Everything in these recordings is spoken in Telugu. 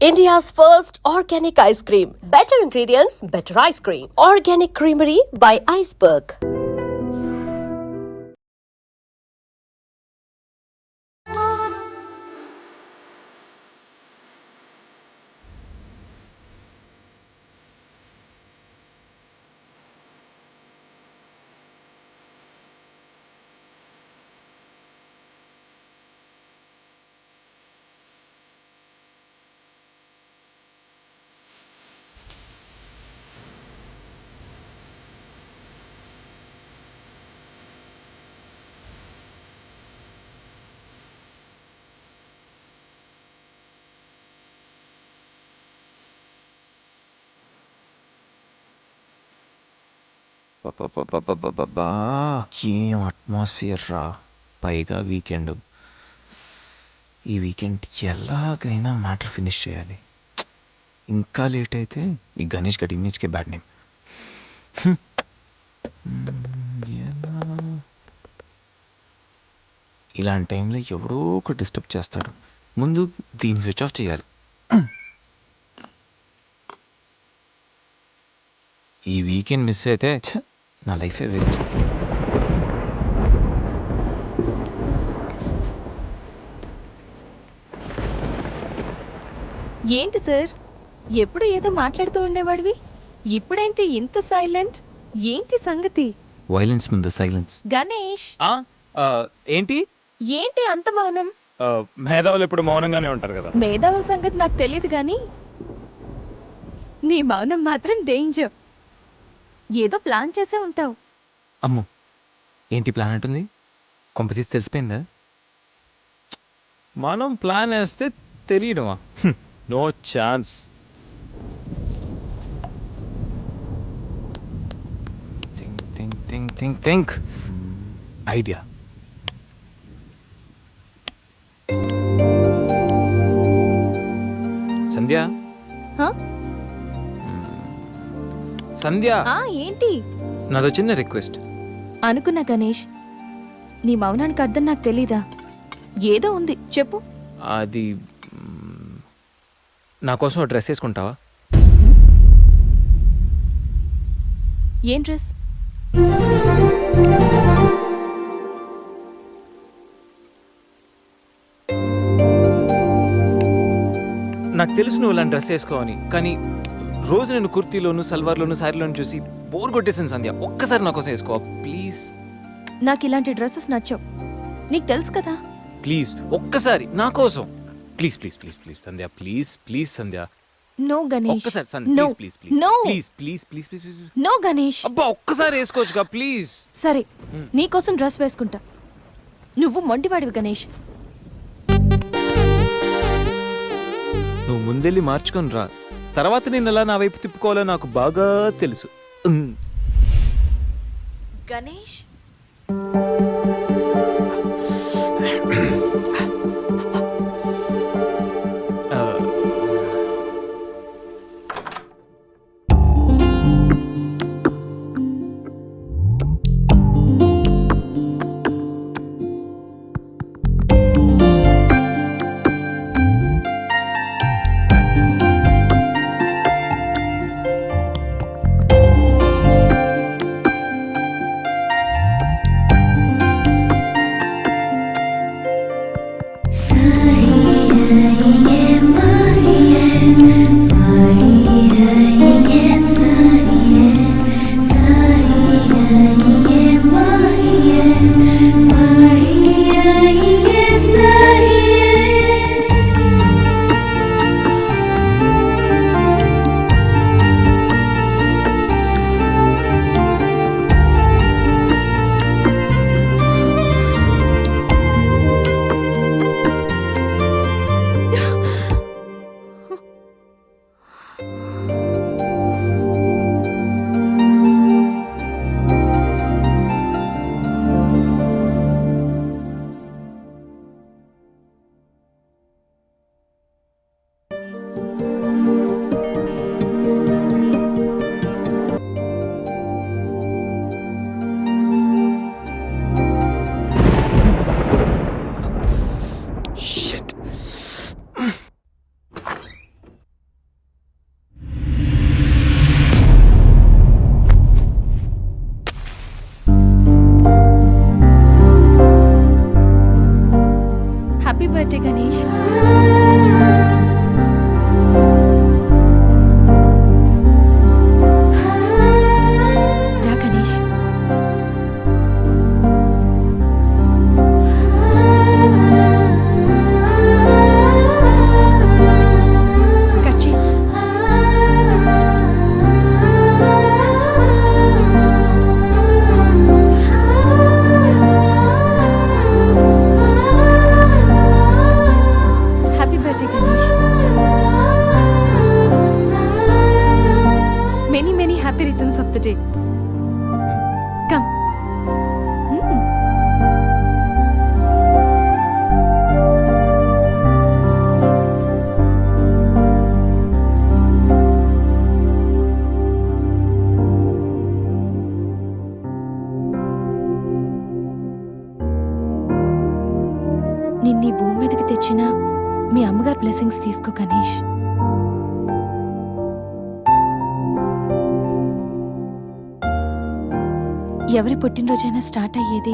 India's first organic ice cream. Better ingredients, better ice cream. Organic Creamery by Iceberg. అబ్బబ్బబ్బబ్బబ్బబ్బా! ఏం అట్మాస్ఫియర్ రా! పైగా వీకెండ్. ఈ వీకెండ్ ఎలాగైనా మ్యాటర్ ఫినిష్ చేయాలి. ఇంకా లేట్ అయితే ఈ గణేష్ గడి ఇమేజ్‌కే బ్యాడ్ నేమ్. ఎలా? ఇలాంటి టైంలో ఎవడో ఒకడు డిస్టర్బ్ చేస్తాడు. ముందు దీన్ని స్విచ్ ఆఫ్ చేయాలి. ఈ వీకెండ్ మిస్ అయితే నా లైఫే వేస్ట్. ఏంటి సార్, ఎప్పుడు ఏదో మాట్లాడుతూ ఉండేవాడివి, ఇప్పుడేంటి ఇంత సైలెంట్? ఏంటి సంగతి? వైలెన్స్ ముందు సైలెన్స్. గణేష్, ఏంటి ఏంటి అంత మౌనం? మేధావులు ఎప్పుడు మౌనంగానే ఉంటారు కదా. మేధావుల సంగతి నాకు తెలియదు కానీ నీ మౌనం మాత్రం డేంజర్. ఏదో ప్లాన్ చేసే ఉంటావు. అమ్మో, ఏంటి ప్లాన్ అంటుంది? కొంపతీసి తెలిసిపోయిందా? మనం ప్లాన్ వేస్తే తెలియడమా? No chance. Think idea. Sandhya, హా? సంధ్య, ఏంటి? నాదో చిన్న రిక్వెస్ట్. అనుకున్నా గణేష్, నీ మౌనానికి అర్థం నాకు తెలీదా? ఏదో ఉంది, చెప్పు. అది నా కోసం ఒక డ్రెస్ వేసుకుంటావా? ఏం డ్రెస్? నాకు తెలుసు నువ్వు ఇలాంటి డ్రెస్ వేసుకోవని, కానీ రోజు నేను కుర్తీలోను సల్వార్లోను శారీలోను చూసి బోర్ కొట్టేసింది సంధ్య. ఒక్కసారి నా కోసం వేసుకో ప్లీజ్. నాకు ఇలాంటి డ్రెస్సెస్ నచ్చవు, నీకు తెలుసు కదా. ప్లీజ్ ఒక్కసారి నా కోసం. Please please please please Sandhya, please please Sandhya. No Ganesh, ఒక్కసారి Sandhya, No. Please please No. Please please please please please. No Ganesh. అబ్బా ఒక్కసారి వేసుకోవచ్చుగా ప్లీజ్. సరే, నీకోసం డ్రెస్ వేసుకుంటా. నువ్వు మొండివాడివి గణేష్. నువ్వు ముందెళ్ళి మార్చుకొని రా, తర్వాత నేను ఎలా నా వైపు తిప్పుకోవాలో నాకు బాగా తెలుసు. గణేష్, బర్త్డే గణేష్. రా గణేష్. కట్ చేయి. Happy birthday Ganesh. Many many happy returns of the day. Come. నిన్నీ భూమి మీదకి తెచ్చిన మీ అమ్మగారు బ్లెస్సింగ్స్ తీసుకో గణేష్. ఎవరి పుట్టినరోజైనా స్టార్ట్ అయ్యేది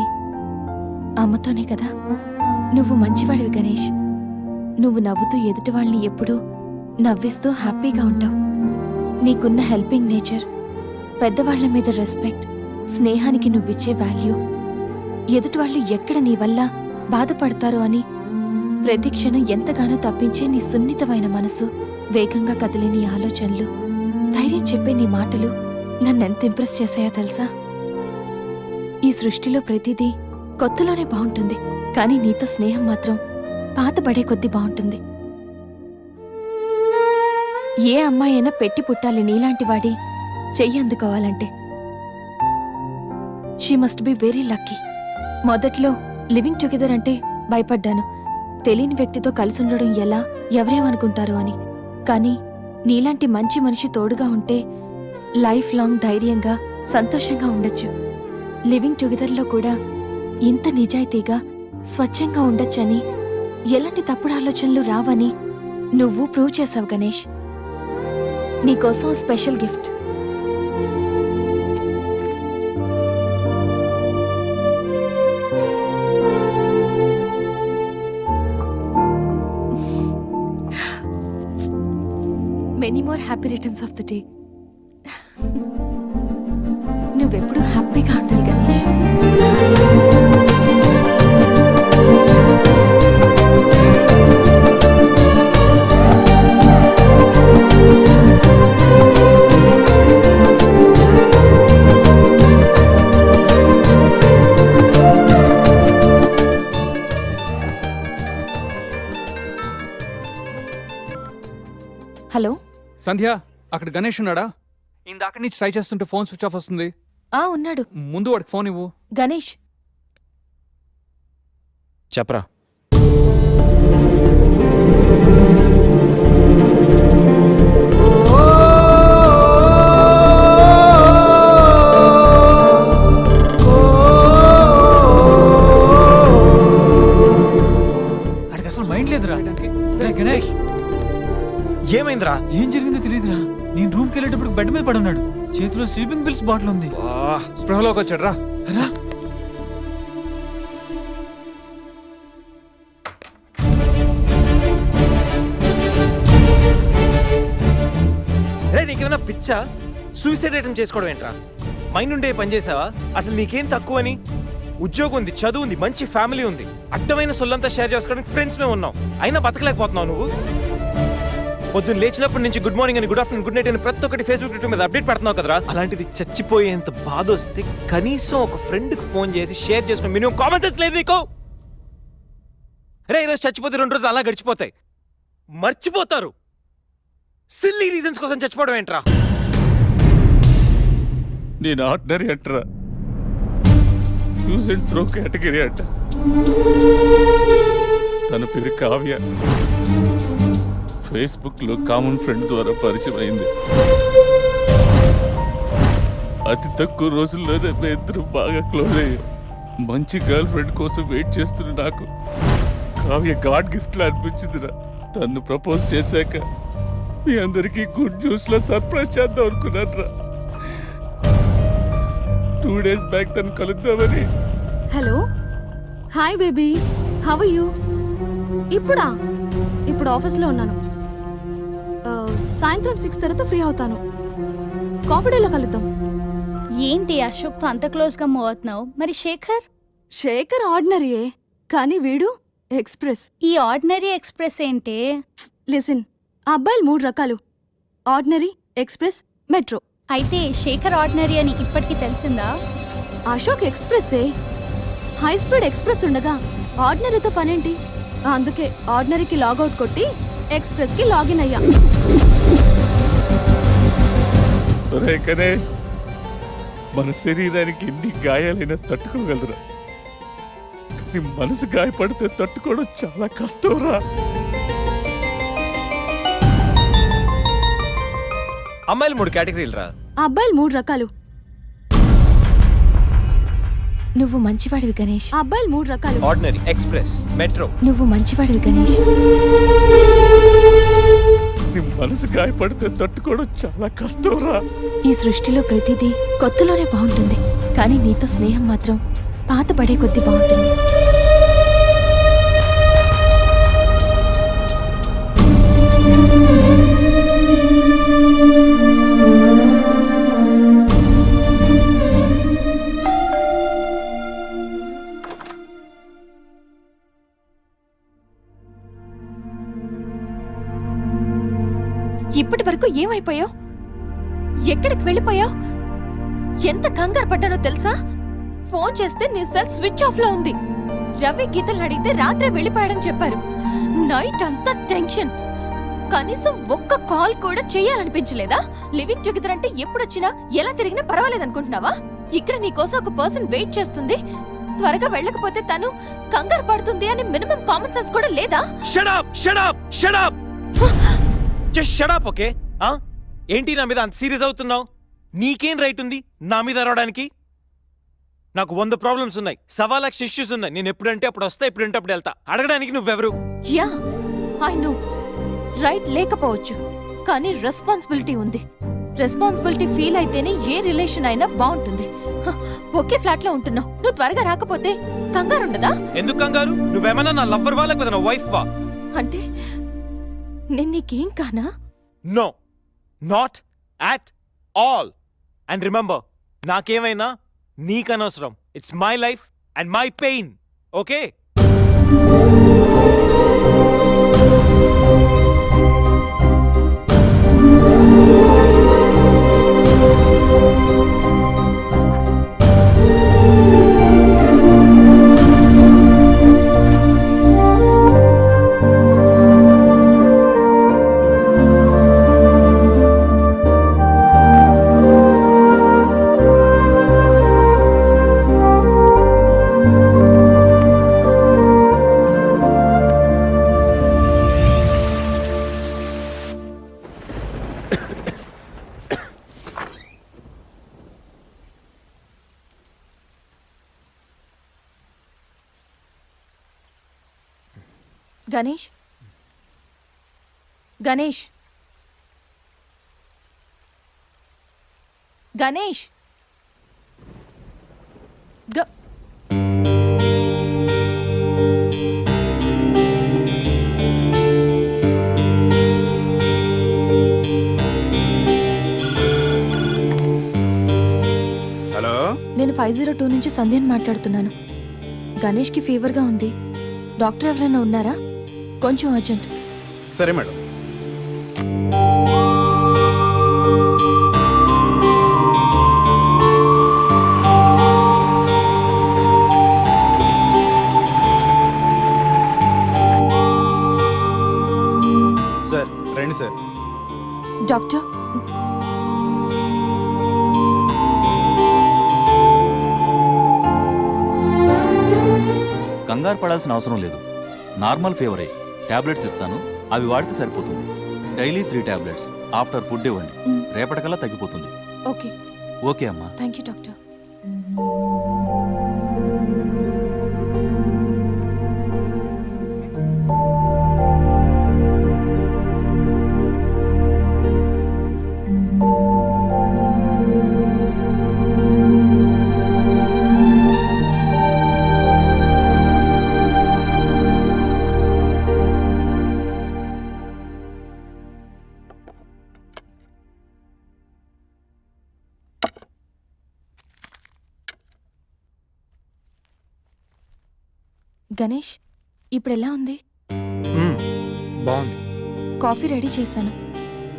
అమ్మతోనే కదా. నువ్వు మంచివాడివి గణేష్. నువ్వు నవ్వుతూ ఎదుటి వాళ్ళని ఎప్పుడూ నవ్విస్తూ హ్యాపీగా ఉంటావు. నీకున్న హెల్పింగ్ నేచర్, పెద్దవాళ్ల మీద రెస్పెక్ట్, స్నేహానికి నువ్విచ్చే వాల్యూ, ఎదుటి వాళ్ళు ఎక్కడ నీ వల్ల బాధపడతారో అని ప్రతి క్షణం ఎంతగానో తప్పించే నీ సున్నితమైన మనసు, వేగంగా కదిలే నీ ఆలోచనలు, ధైర్యం చెప్పే నీ మాటలు నన్నెంత ఇంప్రెస్ చేశాయో తెలుసా? ఈ సృష్టిలో ప్రతిదీ కొత్తలోనే బాగుంటుంది, కానీ నీతో స్నేహం మాత్రం పాతబడే కొద్దీ బాగుంటుంది. ఏ అమ్మాయి అయినా పెట్టి పుట్టాలి నీలాంటి వాడి చెయ్యి అందుకోవాలంటే. She must be very lucky. మొదట్లో లివింగ్ టుగెదర్ అంటే భయపడ్డాను, తెలియని వ్యక్తితో కలిసి ఉండడం ఎలా, ఎవరేమనుకుంటారో అని. కానీ నీలాంటి మంచి మనిషి తోడుగా ఉంటే లైఫ్ లాంగ్ ధైర్యంగా సంతోషంగా ఉండొచ్చు. లివింగ్ టుగెదర్లో కూడా ఇంత నిజాయితీగా స్వచ్ఛంగా ఉండొచ్చని, ఎలాంటి తప్పుడు ఆలోచనలు రావని నువ్వు ప్రూవ్ చేసావు గణేష్. నీకోసం special gift. Many more happy returns of the day. నువ్వెప్పుడు హ్యాపీగా ఉండాలి గణేష్. హలో సంధ్య, అక్కడ గణేష్ ఉన్నాడా? ఇందాక నుంచి ట్రై చేస్తుంటే ఫోన్ స్విచ్ ఆఫ్ వస్తుంది. ఉన్నాడు. ముందు వాడికి ఫోన్ ఇవ్వు. గణేష్, చెప్పరా. అడికి అసలు మైండ్ లేదురా. గణేష్, ఏమైందిరా? ఏం జరిగిందో తెలియదురా. నేను రూమ్కి వెళ్ళేటప్పుడు బెడ్ మీద పడున్నాడు, చేతిలో స్లీపింగ్ పిల్స్ బాటిల్ ఉంది. స్పృహలోకి వచ్చాడు రా. రా. నీకేమైనా పిచ్చా? సూసైడ్ అటెంప్ట్ చేసుకోవడం ఏంట్రా? మైండ్ ఉండే పని చేసావా? అసలు నీకేం తక్కువని? ఉద్యోగం ఉంది, చదువు ఉంది, మంచి ఫ్యామిలీ ఉంది, అడ్డమైన సొల్లంతా షేర్ చేసుకోవడానికి ఫ్రెండ్స్ మేము ఉన్నాం, అయినా బతకలేకపోతున్నావు నువ్వు. పొద్దున్న లేచినప్పటి నుంచి గుడ్ మార్నింగ్ అని, గుడ్ ఆఫ్టర్నూన్, గుడ్ నైట్ అని ప్రతి ఒక్కటి ఫేస్బుక్ ట్విట్టర్ మీద అప్డేట్ పెడుతున్నావు కదరా. అలాంటిది చచ్చిపోయేంత బాధ వస్తే కనీసం ఒక ఫ్రెండ్కి ఫోన్ చేసి షేర్ చేసుకుని మినిమం కామన్ సెన్స్ లేదు నీకు? రే, ఈరోజు చచ్చిపోతే 2 రోజులు అలా గడిచిపోతాయి, మర్చిపోతారు. సిల్లీ రీజన్స్ కోసం చచ్చిపోవడం ఏంట్రా? నేను ఆర్డినరీ అంటరా, యూజ్ అండ్ త్రో కేటగిరీ అంట. తన పేరు కావ్య, ఫేస్బుక్ లో కామన్ ఫ్రెండ్ ద్వారా పరిచయం అయింది. అతి తక్కువ రోజుల్లోనే మేము ఇద్దరు బాగా క్లోజ్ అయ్యాం. మంచి గర్ల్ ఫ్రెండ్ కోసం వెయిట్ చేస్తున్న నాకు కావ్య గాడ్ గిఫ్ట్ లా అనిపించిందిరా. తను ప్రపోజ్ చేశాక మీ అందరికీ గుడ్ న్యూస్ లో సర్ప్రైజ్ చేద్దాం అనుకున్నారా. 2 days బ్యాక్ తను కలుద్దామని. Hello, hi baby, how are you? ఇప్పుడా? ఇప్పుడు ఆఫీస్లో ఉన్నాను. సాయంత్రం 6 తర్వాత ఫ్రీ అవుతాను. కాఫీ డేలో కలుద్దాం. ఏంటి అశోక్తో అంత క్లోజ్గా మూవ్ అవుతున్నావు? మరి శేఖర్? శేఖర్ ఆర్డినరీయే, కానీ వీడు ఎక్స్ప్రెస్. ఈ ఆర్డినరీ ఎక్స్ప్రెస్ ఏంటి? లిసన్, ఆ అబ్బాయిలు 3 రకాలు: ఆర్డినరీ, ఎక్స్ప్రెస్, మెట్రో. అయితే శేఖర్ ఆర్డినరీ అని ఇప్పటికి తెలిసిందా? అశోక్ ఎక్స్ప్రెస్సే. హై స్పీడ్ ఎక్స్ప్రెస్ ఉండగా ఆర్డినరీతో పనేంటి? అందుకే ఆర్డినరీకి లాగౌట్ కొట్టి ఎక్స్ప్రెస్కి లాగిన్ అయ్యా. ఒరే గణేష్, మన శరీరానికి ఎన్ని గాయాలైనా తట్టుకోగలరా, కానీ మనసు గాయపడితే తట్టుకోవడం చాలా కష్టంరా. అమ్మాయిలు 3 కేటగిరీలు రా. ఆ అబ్బాయిలు 3 రకాలు. నువ్వు మంచివాడివి గణేష్. ఆ అబ్బాయిలు 3 రకాలు. Ordinary, express, metro. నువ్వు మంచివాడివి గణేష్. నీ మనసు గాయపడితే తట్టుకోవడం చాలా కష్టంరా. ఈ సృష్టిలో ప్రతిదీ కొత్తలోనే బాగుంటుంది, కానీ నీతో స్నేహం మాత్రం పాత పడే కొద్దీ బాగుంటుంది. ఇప్పటి వరకు ఏమైపోయావు? ఎక్కడికి వెళ్ళిపోయావు? ఎంత కంగారు పడ్డానో తెలుసా? ఫోన్ చేస్తే నీ సెల్ స్విచ్ ఆఫ్ లో ఉంది. రవి గీతలు అడిగితే రాత్రే వెళ్ళిపోయాడని చెప్పారు. నైట్ అంతా టెన్షన్. కనీసం ఒక్క కాల్ కూడా చేయాలనిపించలేదా? లివింగ్ టుగెదర్ అంటే ఎప్పుడొచ్చినా ఎలా తిరిగినా పర్వాలేదనుకుంటున్నావా? ఇక్కడ నీకోసం ఒక పర్సన్ వెయిట్ చేస్తుంది. త్వరగా వెళ్ళకపోతే తను కంగారు పడుతుంది అని మినిమం కామన్ సెన్స్ కూడా లేదా? Shut up, shut up, shut up. Just shut up, okay? ఏంటి నా మీద అంత సీరియస్ అవుతున్నావు? నీకేం రైట్ ఉంది నా మీద అరవడానికి? నాకు 100 ప్రాబ్లమ్స్ ఉన్నాయి, 1,00,000 ఇష్యూస్ ఉన్నాయి. నేను ఎప్పుడంటే అప్పుడు వస్తా, ఎప్పుడంటే అప్పుడు వెళ్తా. అడగడానికి నువ్వెవరు? Yeah, I know. రైట్ లేకపోవచ్చు, కానీ రెస్పాన్సిబిలిటీ ఉంది. రెస్పాన్సిబిలిటీ ఫీల్ అయితేనే ఏ రిలేషన్ అయినా బాగుంటుంది. ఒకే ఫ్లాట్ లో ఉంటున్నావు, నువ్వు త్వరగా రాకపోతే కంగారు ఉండదా? ఎందుకు కంగారు? నువ్వేమన్నా నా లవ్వర్ వా లేకపోతే నా వైఫ్ వా? అంటే నేను నీకేం కానా? No, not at all. And remember, నాకేమైనా నీకనవసరం. It's my life and my pain, okay? Ganesh, Ganesh, Ganesh. Hello, నేను 502 నుంచి సంధ్యని మాట్లాడుతున్నాను. గణేష్కి ఫీవర్గా ఉంది. డాక్టర్ ఎవరైనా ఉన్నారా? కొంచెం అర్జెంట్. సరే మేడం. సార్ రండి సార్. డాక్టర్, కంగారు పడాల్సిన అవసరం లేదు. నార్మల్ ఫీవరే. టాబ్లెట్స్ ఇస్తాను, అవి వాడితే సరిపోతుంది. Daily 3 tablets. ఆఫ్టర్ ఫుడ్ ఇవ్వండి, రేపటికల్లా తగ్గిపోతుంది. ఓకే. ఓకే అమ్మా. Thank you doctor. గణేష్ ఇప్పుడు ఎలా ఉంది? బాగుంది. కాఫీ రెడీ చేశాను.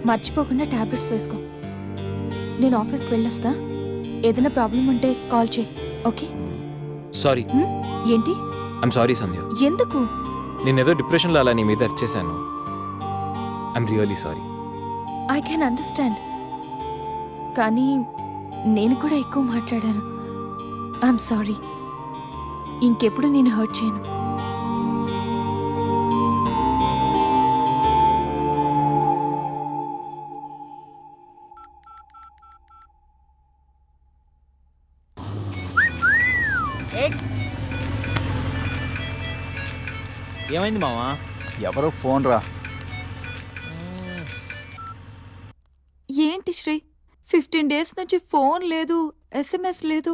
మర్చిపోకుండా టాబ్లెట్స్ వేసుకో. నేను ఆఫీస్కి వెళ్ళొస్తా. ఏదైనా ప్రాబ్లం ఉంటే కాల్ చేయి, ఓకే? సారీ. ఏంటి? I'm sorry Sandhya. ఎందుకు? నేనేదో డిప్రెషన్లో అలా నీ మీద అరిచేశాను. I'm really sorry. I can understand. కానీ నేను కూడా ఎక్కువ మాట్లాడాను. I'm sorry. ఇంకెప్పుడు నేను హర్ట్ చేయను. ఏమైంది మావా? ఎవరో ఫోన్ రా. ఏంటి శ్రీ, 15 డేస్ నుంచి ఫోన్ లేదు, SMS లేదు.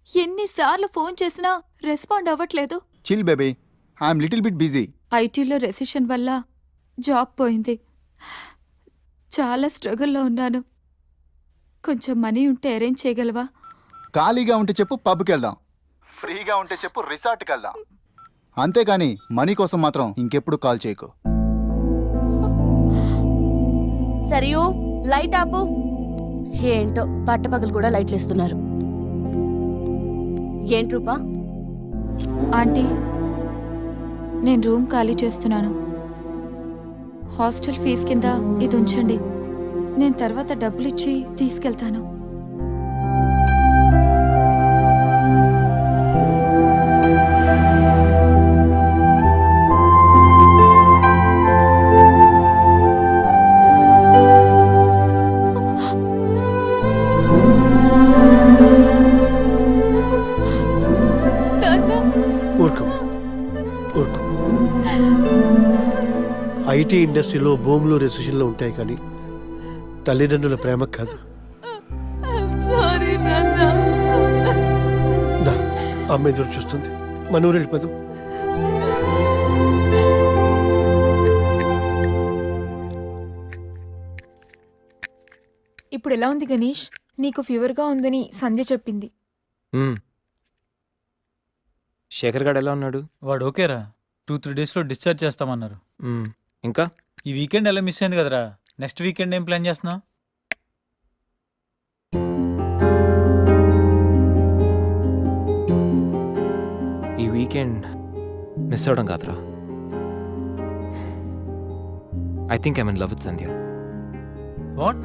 ఎన్నిసార్లు ఫోన్ చేసినా రెస్పాండ్ అవ్వట్లేదు. Chill baby, I'm little bit busy. ఐటీలో రెసిషన్ వల్ల జాబ్ పోయింది. చాలా స్ట్రగుల్లో ఉన్నాను. కొంచెం మనీ ఉంటే అరేంజ్ చేయగలవా? ఖాళీగా ఉంటే చెప్పు, పబ్కి వెళ్దాం. ఫ్రీగా ఉంటే చెప్పు, రిసార్ట్కి వెళ్దాం. అంతేగాని మనీ కోసం మాత్రం ఇంకెప్పుడు కాల్ చేయకు. సరియు లైట్ ఆపు. ఏంటో పట్టపగలు కూడా లైట్లు ఇస్తున్నారు. ఏంటి రూపా? ఆంటీ, నేను రూమ్ ఖాళీ చేస్తున్నాను. హాస్టల్ ఫీజు కింద ఇది ఉంచండి. నేను తర్వాత డబ్బులు ఇచ్చి తీసుకెళ్తాను. ఐటీ ఇండస్ట్రీలో భూములు రెసిషన్లో ఉంటాయి, కానీ తల్లిదండ్రుల ప్రేమ కాదు. అమ్మ ఎదురు చూస్తుంది. మనూరు వెళ్ళిపోదాం. ఇప్పుడు ఎలా ఉంది గణేష్? నీకు ఫీవర్గా ఉందని సంధ్య చెప్పింది. శేఖర్ గారు ఎలా ఉన్నాడు? వాడు ఓకేరా, 2-3 డేస్లో డిశ్చార్జ్ చేస్తామన్నారు. ఇంకా ఈ వీకెండ్ ఎలా మిస్ అయింది కదరా. నెక్స్ట్ వీకెండ్ ఏం ప్లాన్ చేస్తున్నావు? ఈ వీకెండ్ మిస్ అవడం కాదురా. I think I'm in love with Sandhya. What?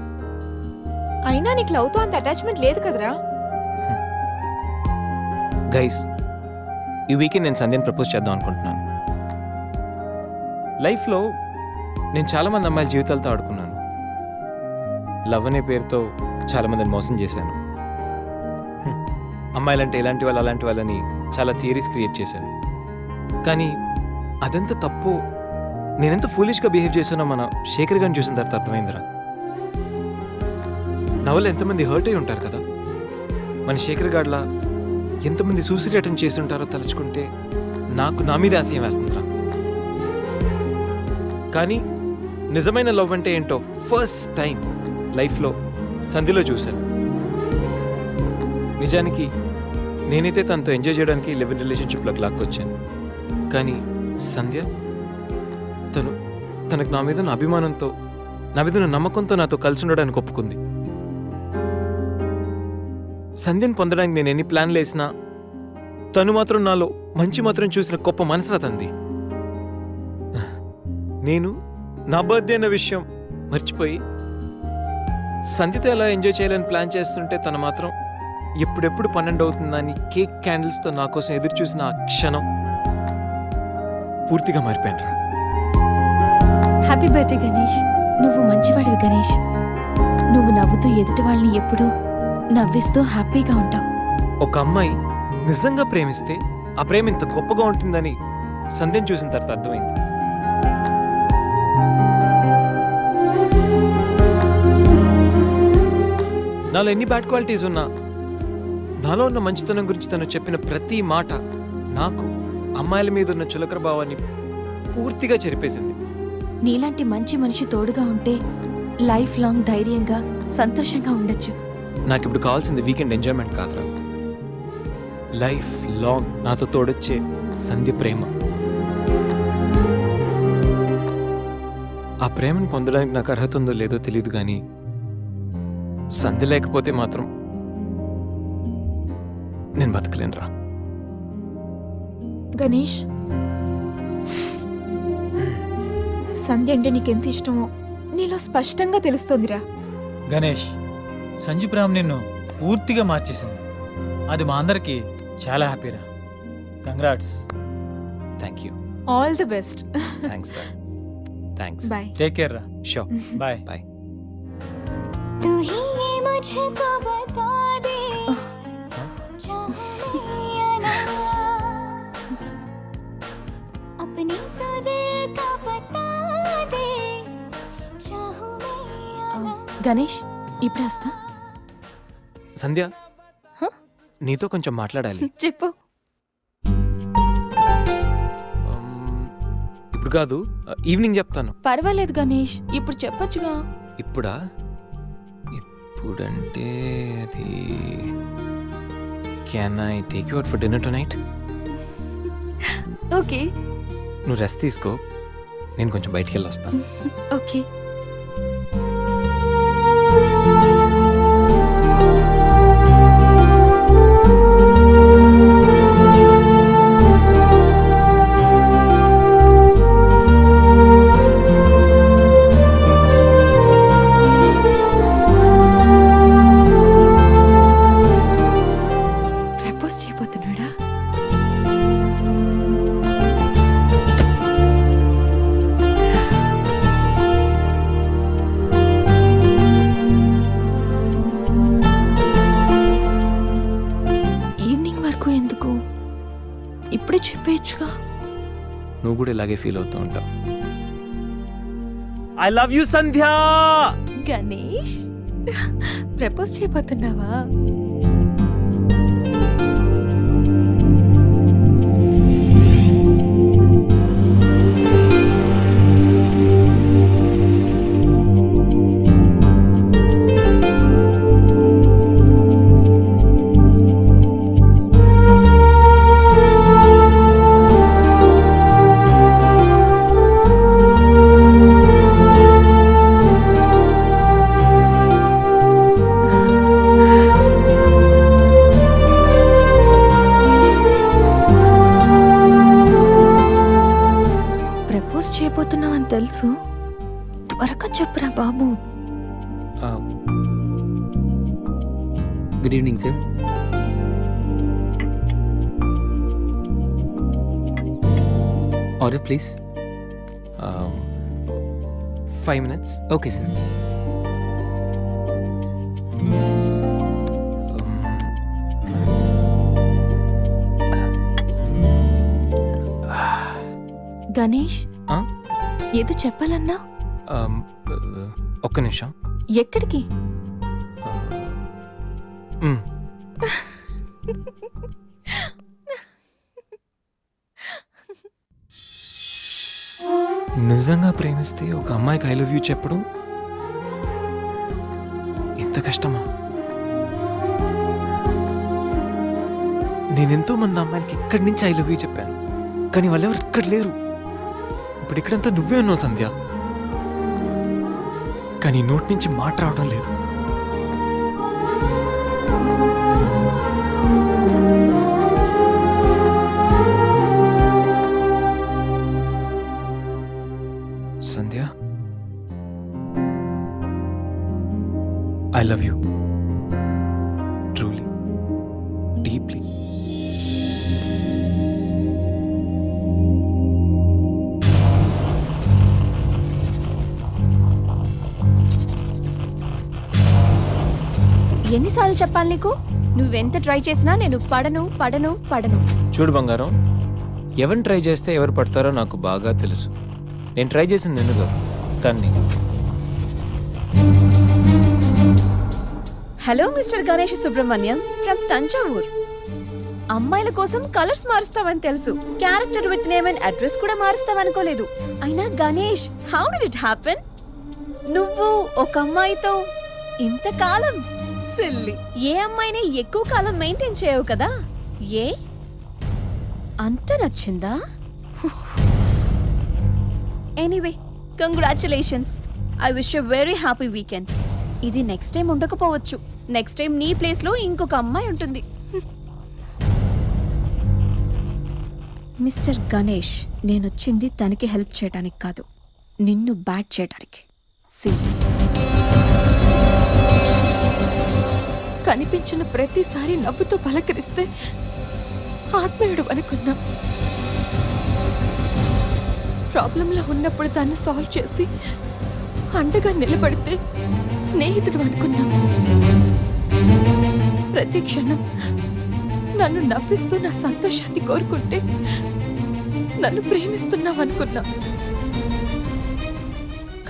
అయినా నీకు లవ్తో అంత అటాచ్మెంట్ లేదు కదరా. గైస్, ఈ వీకెండ్ నేను సంధ్యని ప్రపోజ్ చేద్దాం అనుకుంటున్నాను. లైఫ్లో నేను చాలామంది అమ్మాయిల జీవితాలతో ఆడుకున్నాను. లవ్ అనే పేరుతో చాలామందిని మోసం చేశాను. అమ్మాయిలంటే ఇలాంటి వాళ్ళు అలాంటి వాళ్ళని చాలా థియరీస్ క్రియేట్ చేశాను. కానీ అదెంత తప్పు, నేనెంత ఫూలిష్గా బిహేవ్ చేశానో మన శేఖర్ గారిని చూసిన తర్వాత అర్థమైందిరా. నా వల్ల ఎంతమంది హర్ట్ అయి ఉంటారు కదా. మన శేఖర్ గారిలా ఎంతమంది సూసైడ్ అటెంప్ట్ చేసి ఉంటారో తలుచుకుంటే నాకు నా మీద ఆశయం వేస్తుందిరా. కానీ నిజమైన లవ్ అంటే ఏంటో ఫస్ట్ టైం లైఫ్లో సంధ్యలో చూశాను. నిజానికి నేనైతే తనతో ఎంజాయ్ చేయడానికి లివ్ ఇన్ రిలేషన్షిప్లోకి లాక్కొచ్చాను. కానీ సంధ్య తనకు నా మీద అభిమానంతో, నా మీద నమ్మకంతో నాతో కలిసి ఉండడానికి ఒప్పుకుంది. సంధ్యను పొందడానికి నేను ఎన్ని ప్లాన్లు వేసినా తను మాత్రం నాలో మంచి మాత్రం చూసిన గొప్ప మనసురా తంది. నేను నా బర్త్డే అన్న విషయం మర్చిపోయి సంధ్యతో ఎలా ఎంజాయ్ చేయాలని ప్లాన్ చేస్తుంటే తను మాత్రం ఎప్పుడెప్పుడు 12 అవుతుందని కేక్ క్యాండిల్స్తో నా కోసం ఎదురు చూసిన ఆ క్షణం పూర్తిగా మారిపోయాను రా. Happy birthday Ganesh. నువ్వు మంచివాడివి గణేష్. నువ్వు నవ్వుతూ ఎదుటి వాళ్ళని ఎప్పుడూ నవ్విస్తూ హ్యాపీగా ఉంటావు. ఒక అమ్మాయి నిజంగా ప్రేమిస్తే ఆ ప్రేమ ఇంత గొప్పగా ఉంటుందని సంధ్యను చూసిన తర్వాత అర్థమైంది. నాలో ఎన్ని బ్యాడ్ క్వాలిటీస్ ఉన్నా నాలో ఉన్న మంచితనం గురించి తను చెప్పిన ప్రతి మాట నాకు అమ్మాయిల మీద ఉన్న చులకర భావాన్ని పూర్తిగా చెరిపేసింది. నీలాంటి మంచి మనిషి తోడుగా ఉంటే లైఫ్ లాంగ్ ధైర్యంగా సంతోషంగా ఉండొచ్చు. నాకు ఇప్పుడు కావాల్సింది వీకెండ్ ఎంజాయ్మెంట్ కాదురా, లైఫ్ లాంగ్ నాతో తోడొచ్చే సంధ్య ప్రేమ. ఆ ప్రేమను పొందడానికి నాకు అర్హత ఉందో లేదో తెలియదు కానీ సంధ్య లేకపోతే మాత్రం నేను బతకలేనురా. గణేష్, సంధ్య అంటే నీకెంత ఇష్టమో నీలో స్పష్టంగా తెలుస్తోందిరా. గణేష్, సంజు ప్రేమ నిన్ను పూర్తిగా మార్చేసింది. అది మా అందరికి చాలా హ్యాపీరా. Congrats. Thank you. All the best. Thanks రా. థ్యాంక్స్. బాయ్. టేక్ కేర్ రా. షూర్. బాయ్. బాయ్. గణేష్, ఇప్పుడే వస్తా. సంధ్య, హ? నీతో కొంచెం మాట్లాడాలి. చెప్పు. ఇప్పుడు కాదు, ఈవినింగ్ చెప్తాను. పర్వాలేదు గణేష్, ఇప్పుడు చెప్పొచ్చుగా. ఇప్పుడా? ఇప్పుడంటే అది can I take you out for dinner tonight? Okay. నువ్వు రెస్ట్ తీసుకో, నేను కొంచెం బయటికి వెళ్ళి వస్తాను. ఓకే. ప్రపోజ్ చేయబోతున్నాడా? ఈవినింగ్ వరకు ఎందుకు? ఇప్పుడే చెప్పేయచ్చుగా. నువ్వు కూడా ఇలాగే ఫీల్ అవుతూ ఉంటావు. I love you Sandhya. Ganesh, propose చేయబోతున్నావా? ప్రపోజ్ చేయబోతున్నావని తెలుసు, త్వరగా చెప్పురా బాబు. Good evening sir. Order please. 5 minutes. Okay sir. Ganesh, ఆ? ఏదో చెప్పాలన్నా? ఒక్క నిమిషం. ఎక్కడికి? నిజంగా ప్రేమిస్తే ఒక అమ్మాయికి ఐ లవ్ యూ చెప్పడం ఇంత కష్టమా? నేనెంతో మంది అమ్మాయిలకి ఇక్కడి నుంచి ఐ లవ్ యూ చెప్పాను, కానీ వాళ్ళెవరు ఇక్కడ లేరు. ఇప్పుడు ఇక్కడంతా నువ్వే ఉన్నావు సంధ్య, కానీ నోటి నుంచి మాట రావడం లేదు. Sandhya, I love you truly, deeply. ఎన్నిసార్లు చెప్పాలి నీకు? నువ్వెంత ట్రై చేసినా నేను పడను పడను పడను. చూడు బంగారం, ఎవరిని ట్రై చేస్తే ఎవరు పడతారో నాకు బాగా తెలుసు. నేను ట్రై చేసింది ఎందుకు తన్ని. Hello mister Ganesh Subrahmanyam from Thanjavur. అమ్మాయిల కోసం కలర్స్ మారుస్తావని తెలుసు, character with name and address కూడా మారుస్తావనుకోలేదు. అయినా Ganesh, how did it happen? నువ్వు ఒక అమ్మాయితో ఇంతకాలం సిల్లీ. ఏ అమ్మాయిని ఎక్కువ కాలం మెయింటైన్ చేయవు కదా? ఏ అంత నచ్చిందా? Anyway congratulations. I wish you very happy weekend. ఇది నెక్స్ట్ టైం ఉండకపోవచ్చు. నెక్స్ట్ టైం నీ ప్లేస్లో ఇంకొక అమ్మాయి ఉంటుంది. మిస్టర్ గణేష్, నేనొచ్చింది తనకి హెల్ప్ చేయడానికి కాదు, నిన్ను బ్యాట్ చేయడానికి. కనిపించిన ప్రతిసారి నవ్వుతో పలకరిస్తే ఆత్మీయుడు అనుకున్నా. ప్రాబ్లంలో ఉన్నప్పుడు దాన్ని సాల్వ్ చేసి అండగా నిలబడితే స్నేహితుడు అనుకున్నా. ప్రతి క్షణం నన్ను నవ్విస్తూ నా సంతోషాన్ని కోరుకుంటే నన్ను ప్రేమిస్తున్నావనుకున్నా.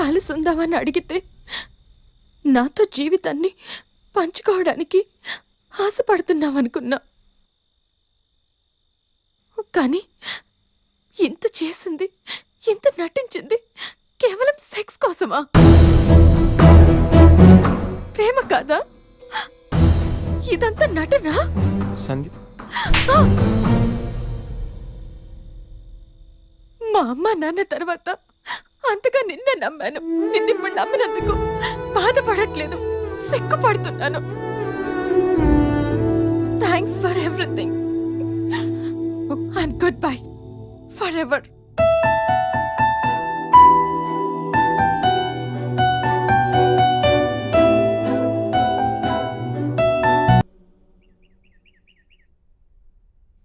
కలుసుందామని అడిగితే నాతో జీవితాన్ని పంచుకోవడానికి ఆశపడుతున్నావనుకున్నా. కానీ ఇంత చేసింది, ఇంత నటించింది కేవలం సెక్స్ కోసమా? ప్రేమ కాదా? ఇదంతా నటనా? సందీప్, మా అమ్మ నాన్న తర్వాత అంతగా నిన్నే నమ్మాను. నిన్నిప్పుడు నమ్మినందుకు బాధపడట్లేదు, సిగ్గుపడుతున్నాను. Thanks for everything and good bye forever.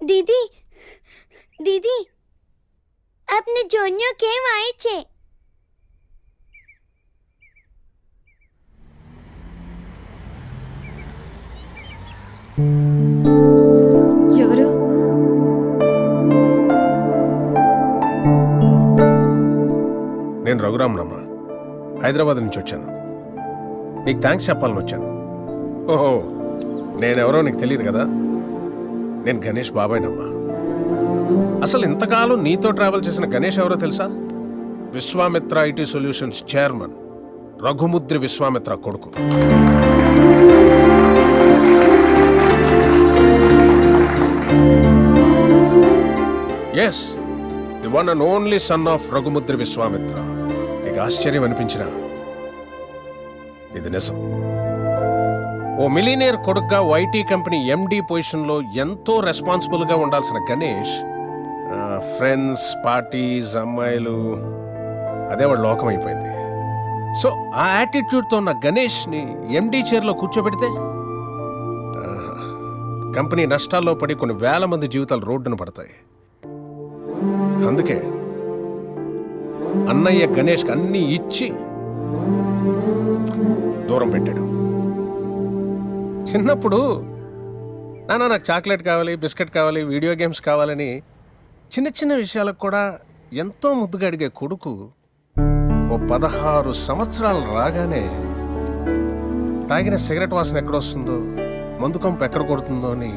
दीदी दीदी अपने जोनियो केम आए छे? ఎవరు? నేను రఘురామనమ్మ, హైదరాబాద్ నుంచి వచ్చాను. నీకు థ్యాంక్స్ చెప్పాలని వచ్చాను. ఓహో, నేనెవరో నీకు తెలియదు కదా. నేను గణేష్ బాబాయ్నమ్మా. అసలు ఇంతకాలం నీతో ట్రావెల్ చేసిన గణేష్ ఎవరో తెలుసా? Vishwamitra IT solutions chairman Raghumudri Vishwamitra కొడుకు. Yes, the one and only son of Raghumudri Vishwamitra. నీకు ఆశ్చర్యం అనిపించిన ఇది నిజం. ఓ మిలీనియర్ కొడుగ్గా ఐటీ కంపెనీ ఎండి పొజిషన్లో ఎంతో రెస్పాన్సిబుల్గా ఉండాల్సిన గణేష్ ఫ్రెండ్స్, పార్టీస్, అమ్మాయిలు, అదే వాడు లోకం అయిపోయింది. సో ఆ యాటిట్యూడ్తో ఉన్న గణేష్ని ఎండి చైర్లో కూర్చోబెడితే కంపెనీ నష్టాల్లో పడి కొన్ని వేల మంది జీవితాలు రోడ్డున పడతాయి. అందుకే అన్నయ్య గణేష్కి అన్నీ ఇచ్చి దూరం పెట్టాడు. చిన్నప్పుడు నాన్న నాకు చాక్లెట్ కావాలి, బిస్కెట్ కావాలి, వీడియో గేమ్స్ కావాలని చిన్న చిన్న విషయాలకు కూడా ఎంతో ముద్దుగా అడిగే కొడుకు ఓ 16 సంవత్సరాలు రాగానే తాగిన సిగరెట్ వాసన ఎక్కడొస్తుందో, మందు కంపు ఎక్కడ కొడుతుందో అని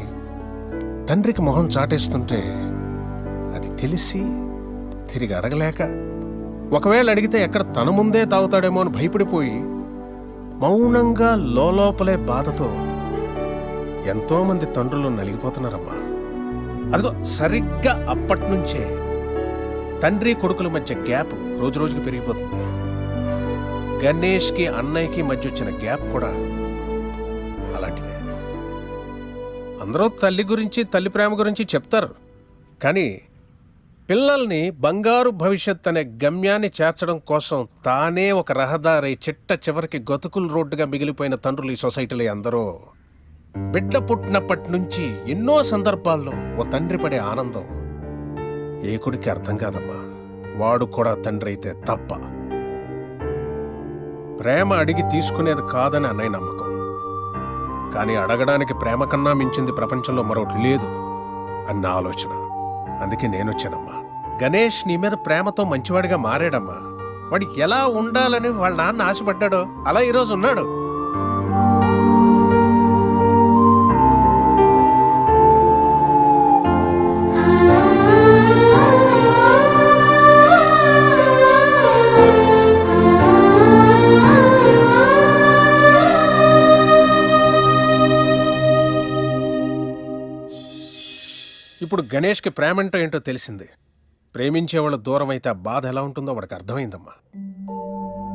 తండ్రికి మొహం చాటేస్తుంటే అది తెలిసి తిరిగి అడగలేక, ఒకవేళ అడిగితే ఎక్కడ తన ముందే తాగుతాడేమో అని భయపడిపోయి మౌనంగా లోపలే బాధతో ఎంతోమంది తండ్రులు నలిగిపోతున్నారమ్మా. అదిగో సరిగ్గా అప్పటి నుంచే తండ్రి కొడుకుల మధ్య గ్యాప్ రోజు రోజుకి పెరిగిపోతుంది. గణేష్కి అన్నయ్యకి మధ్య వచ్చిన గ్యాప్ కూడా అలాంటిదే. అందరూ తల్లి గురించి, తల్లి ప్రేమ గురించి చెప్తారు, కానీ పిల్లల్ని బంగారు భవిష్యత్ అనే గమ్యాన్ని చేర్చడం కోసం తానే ఒక రహదారి చిట్ట చివరికి గతుకుల రోడ్డుగా మిగిలిపోయిన తండ్రులు ఈ సొసైటీలో అందరూ. బిడ్డ పుట్టినప్పటి నుంచి ఎన్నో సందర్భాల్లో ఓ తండ్రి పడే ఆనందం ఏ కొడుకు అర్థం కాదమ్మా. వాడు కూడా తండ్రి అయితే తప్ప. ప్రేమ అడిగి తీసుకునేది కాదని అన్నయ్య నమ్మకం. కానీ అడగడానికి ప్రేమ కన్నా మించింది ప్రపంచంలో మరొకటి లేదు అన్న ఆలోచన. అందుకే నేనొచ్చానమ్మా. గణేష్ నీ మీద ప్రేమతో మంచివాడిగా మారాడమ్మా. వాడికి ఎలా ఉండాలని వాళ్ళ నాన్న ఆశపడ్డాడో అలా ఈరోజు ఉన్నాడు. ఇప్పుడు గణేష్కి ప్రేమ అంటే ఏంటో తెలిసింది. ప్రేమించేవాళ్ళు దూరం అయితే ఆ బాధ ఎలా ఉంటుందో వాడికి అర్థమైందమ్మా.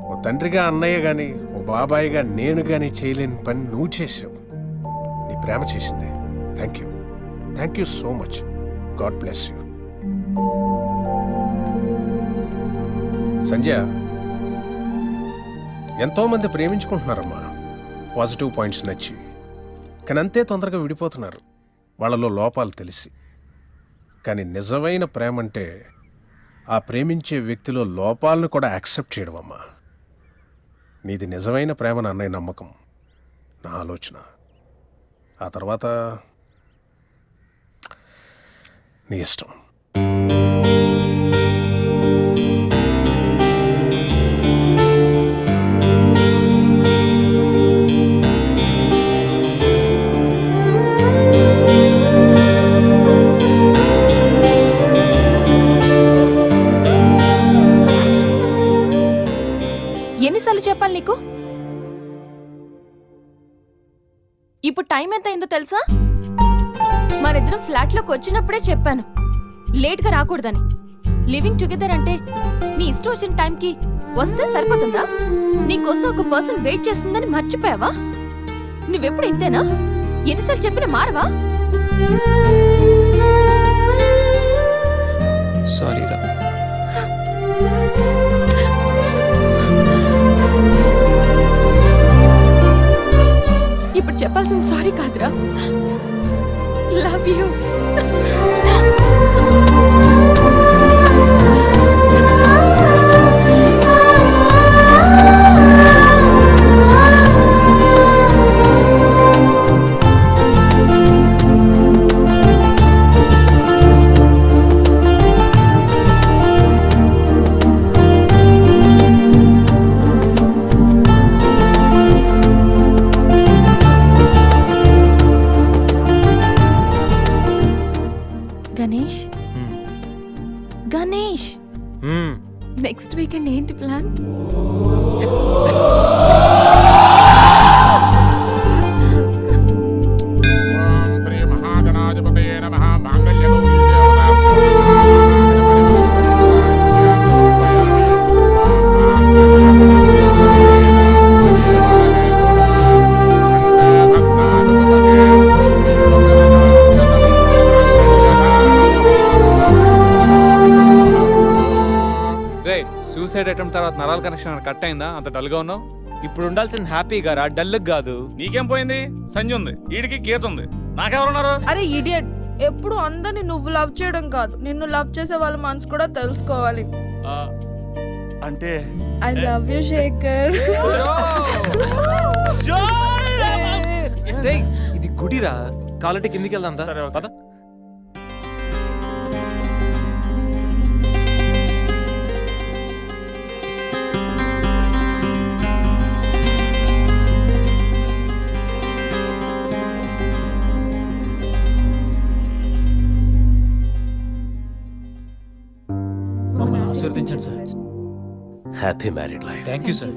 ఓ తండ్రిగా అన్నయ్య గాని, ఓ బాబాయిగా నేను గాని చేయలేని పని నువ్వు చేసావు. నీ ప్రేమ చేసింది. Thank you so much. God bless you. Sanjay, ఎంతోమంది ప్రేమించుకుంటున్నారమ్మా, పాజిటివ్ పాయింట్స్ నచ్చి. కానీ అంతే తొందరగా విడిపోతున్నారు వాళ్ళలో లోపాలు తెలిసి. కానీ నిజమైన ప్రేమ అంటే ఆ ప్రేమించే వ్యక్తిలో లోపాలను కూడా యాక్సెప్ట్ చేయడం అమ్మా. నీది నిజమైన ప్రేమ నా అన్నయ్య నమ్మకం, నా ఆలోచన. ఆ తర్వాత నీ ఇష్టం. ఎన్నిసార్లు చెప్పాలి నీకు? ఇప్పుడు టైం ఎంత అయిందో తెలుసా? మరిద్దరం ఫ్లాట్లోకి వచ్చినప్పుడే చెప్పాను లేట్గా రాకూడదని. లివింగ్ టుగెదర్ అంటే నీ ఇష్టం వచ్చిన టైంకి వస్తే సరిపోతుందా? నీకోసం ఒక పర్సన్ వెయిట్ చేస్తుందని మర్చిపోయావా? నువ్వెప్పుడు ఇంతేనా? ఎన్నిసార్లు చెప్పినా మారవా? సారీ రా. ఇప్పుడు చెప్పాల్సిన సారీ కాదురా, love you. Ganesh, Ganesh, next weekend ఏంటి ప్లాన్? శ్రీ మహాగణాధిపతయే నమః. సూసైడ్ అటెంప్ట్ తర్వాత నరాల కనెక్షన్ కట్ అయిందా? అంత డల్గా ఉన్నావు. ఇప్పుడు ఉండాల్సిన హ్యాపీగా రా, డల్లుగా కాదు. నీకేం పోయింది? సంజయ్ ఉంది, వీడికి గీత ఉంది, నాకెవరున్నారు? అరే ఇడియట్, ఎప్పుడు అందరిని నువ్వు లవ్ చేయడం కాదు, నిన్ను లవ్ చేసే వాళ్ళ మనసు కూడా తెలుసుకోవాలి. అంటే ఐ లవ్ యూ శేఖర్. డేయ్, ఇది గుడిరా, కాలంటే కిందికి వెళ్దాం దా. సరే, ఓకే. పద. మమ్మల్ని ఆశీర్వదించండి sir. Happy married life. Thank you sir.